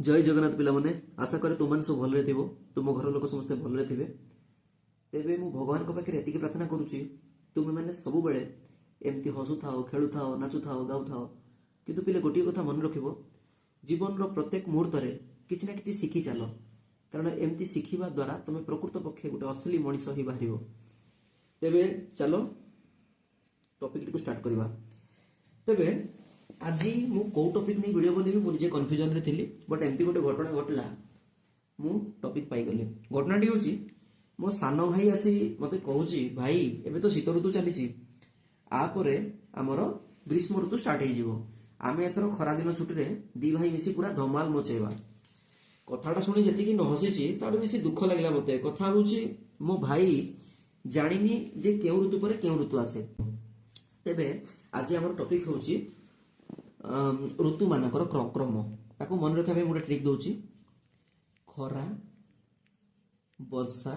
जय जगन्नाथ पिला माने आशा करे तुम सब भलरे थिबो तुम घर लोक समस्ते भलरे थिबे तेबे मु भगवान को पाखे एतिकी प्रार्थना करूची तुम मैंने सब बेले एमती हसु थाओ खेलु थाओ नाचु थाओ गाउ थाओ किंतु पिले गोटे कथा मन रखिबो जीवन रो प्रत्येक मुहूर्त रे किछि ना किछि शिखी चलो कारण एमती शिखिबा द्वारा तुम प्रकृत पक्षे गोटे असली मनीष ही बाहरिबो। तेबे चलो टॉपिक को स्टार्ट करबा। तेबे आज मु को टॉपिक नहीं वीडियो बनेबी मु जे कन्फ्यूजन रे थिली बट एमती गोटे घटना घटला मु टॉपिक पाई गली। घटनाटी होची मो सानो भाई आसी मते कहूची भाई एबे तो शीत ऋतु चलीची आ परे हमर ग्रीष्म ऋतु स्टार्ट हे जिवो आमे एथरो खरा दिन छुटी रे दी भाई मिसी पूरा धमाल मचेबा। कथाटा सुनी जति न हसीची ताडू बेसी दुख लागला मते। कथा होची मो भाई जानिनी जे केउ ऋतु परे केउ ऋतु आसे। तेबे आज हमर टॉपिक होची ऋतु मानकर क्रम ताको मन रखा पे मोटे ट्रिक दउची खरा वर्षा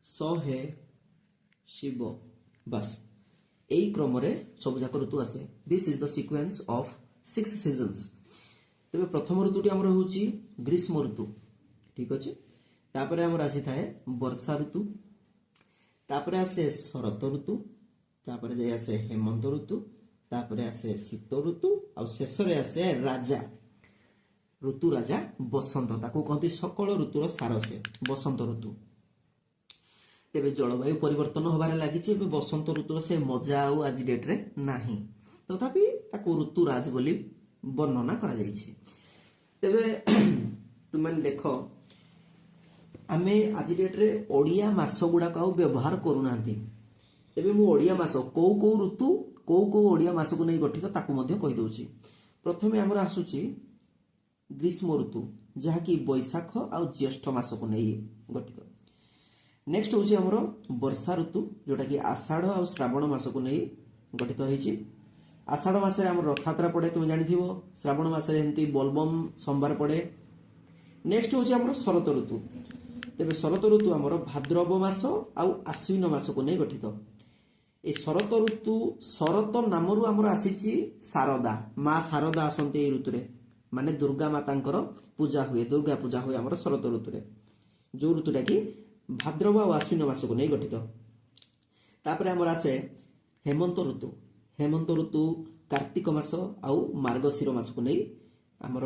सहे शिव बस एई क्रम रे सब जाक ऋतु आसे। This is the sequence of 6 seasons. तेबे प्रथम ऋतुटी हमर होची ग्रीष्म ऋतु ठीक अछि। तापरे हमर आसी थाए वर्षा ऋतु तापरे आसे शरत ऋतु तापरे जाय आसे हेमंत ऋतु तापरे आसे शीत ऋतु और शेष रे आसे राजा ऋतु राजा बसंत ताको कहती सकल ऋतुर सार से बसंत ऋतु। तेबे जलवायु परिवर्तन होबारे लागिचे बसंत ऋतुर से मजा आउ आज डेट रे नाही तथापि ताको ऋतु राज बोली वर्णना करा जायछि। तेबे तुमन देखो आमे आज डेट रे ओडिया मास गुडा का व्यवहार करूनांती। तेबे मु ओडिया मास को ऋतु को ओडिया मास को नहीं गठित ताकू मध्य कहि दउछि। प्रथमे हमर आसुछि ग्रीष्म ऋतु जहा कि बैशाख आ ज्येष्ठ मास को नहीं गठित। नेक्स्ट होछि हमर वर्षा ऋतु जोटा कि आषाढ़ आ श्रावण मास को नहीं गठित होइछि। आषाढ़ मास रे हमर रथयात्रा पड़े तुम जानिथिबो। श्रावण मास रे एमती बोलबम सोमवार पड़े। नेक्स्ट होछि हमर शरत ऋतु। तेबे शरत ऋतु हमर भाद्रव मास आ आश्विन मास को नहीं गठित। ए शरत ऋतु शरत नामरु हमर आसीची शारदा मां शारदा आसंते ए ऋतु रे माने दुर्गा मातांकर पूजा हुए दुर्गा पूजा हुए हमर शरत ऋतु रे जो ऋतुटा कि भाद्रव आ आश्विन मास को नहीं गठित। तापरे हमर आसे हेमंत ऋतु। हेमंत ऋतु कार्तिक मास आ मार्गशीर मास को नहीं हमर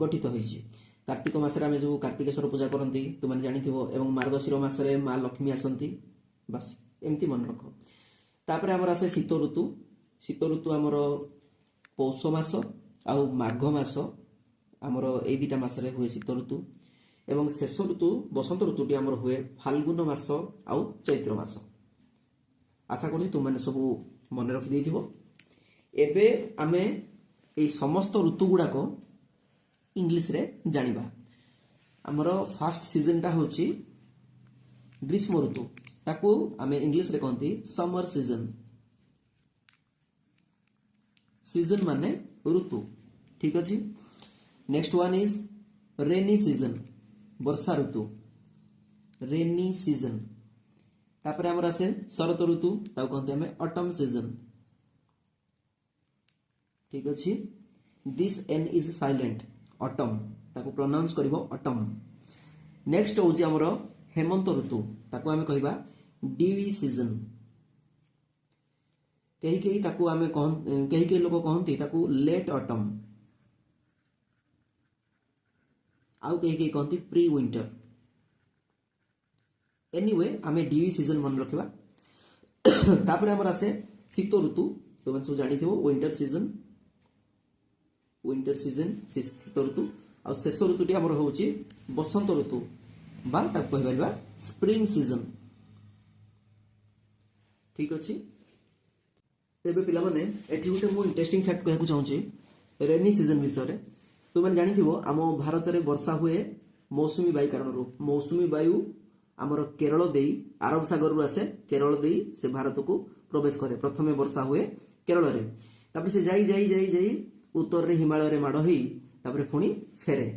गठित होइछि। कार्तिक मास रे हम जो कार्तिकेश्वर पूजा करंती तुमन जानिथिबो एवं मार्गशीर मास रे मां लक्ष्मी आसंती बस एमती मन रख। तापरे हमर आसे शीत ऋतु। शीत ऋतु हमर पौष मास आ माघ मास हमर ए दिटा मास रे हुए शीत ऋतु एवं शेष ऋतु बसंत ऋतुटी हमर हुए फाल्गुन मास आ चैत्र मास। आशा करी तुम माने सब मन रखि देथिबो। एबे आमे ए समस्त ऋतु गुडा को इंग्लिश रे जानिबा। हमर फर्स्ट सीजन टा होची ग्रीष्म ऋतु ताकू आमे इंग्लिश रे कहंती समर सीजन। सीजन माने ऋतु ठीक अछि। Next one is rainy season Varsha Ritu rainy season. तापरे हमर आसे शरत ऋतु ताकू कहंती आमे ऑटम सीजन ठीक अछि। This N is silent autumn ताकू प्रोनाउंस करबो ऑटम। नेक्स्ट होची हमर हेमंत ऋतु ताकू आमे कहबा ड्यूई सीजन। कहीं ताकू आमे कहीं लोग कहंती ताकू लेट ऑटम आउ कहीं कहंती प्री विंटर। एनीवे आमे ड्यूई सीजन मन रखिबा। तापरे हमर आसे शीत ऋतु तुम सब जानिथिबो विंटर सीजन शीत ऋतु आ शेष ऋतुटी हमर होची बसंत ऋतु बा ताकू कहि परबा स्प्रिंग सीजन ठीक अछि। तेबे पिला माने एठी गोटे मो इंटरेस्टिंग फैक्ट कहकु चाहूची रेनी सीजन विषय रे। तुम जानिथिबो आम भारत रे वर्षा हुए मौसुमी वायु कारण मौसुमी वायु आमर केरल देई अरब सागर रु आसे केरल देई से भारत को प्रवेश करे। प्रथमे वर्षा हुए केरल रे तापर से जाई जाई जाई जाई उत्तर रे हिमालय रे माड होई तापर पुनी फेरे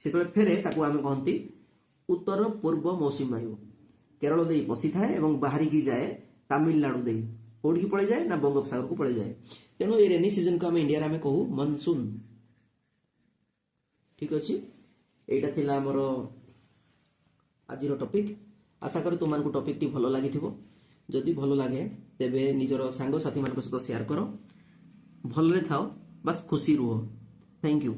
सेतले फेरे ताकू आमे कहंती उत्तर पूर्व मौसुमी वायु केरल देई पसी थाए एवं बाहरी की जाए तमिलनाडु देई कोडी की पळे जाए ना बंगोपसागर को पळे जाए। तेनो ए रेनी सीजन को आमे इंडिया रे आमे कहू मानसून ठीक अच्छे এইটা थिला हमर आजिर टॉपिक आशा करी तुमको टॉपिक टी भलो लागि थिबो जदि भलो लागे तेबे निजर सांग साथी मान सहित शेयर करो भलरे थाओ बस खुशी रुहो थैंक यू।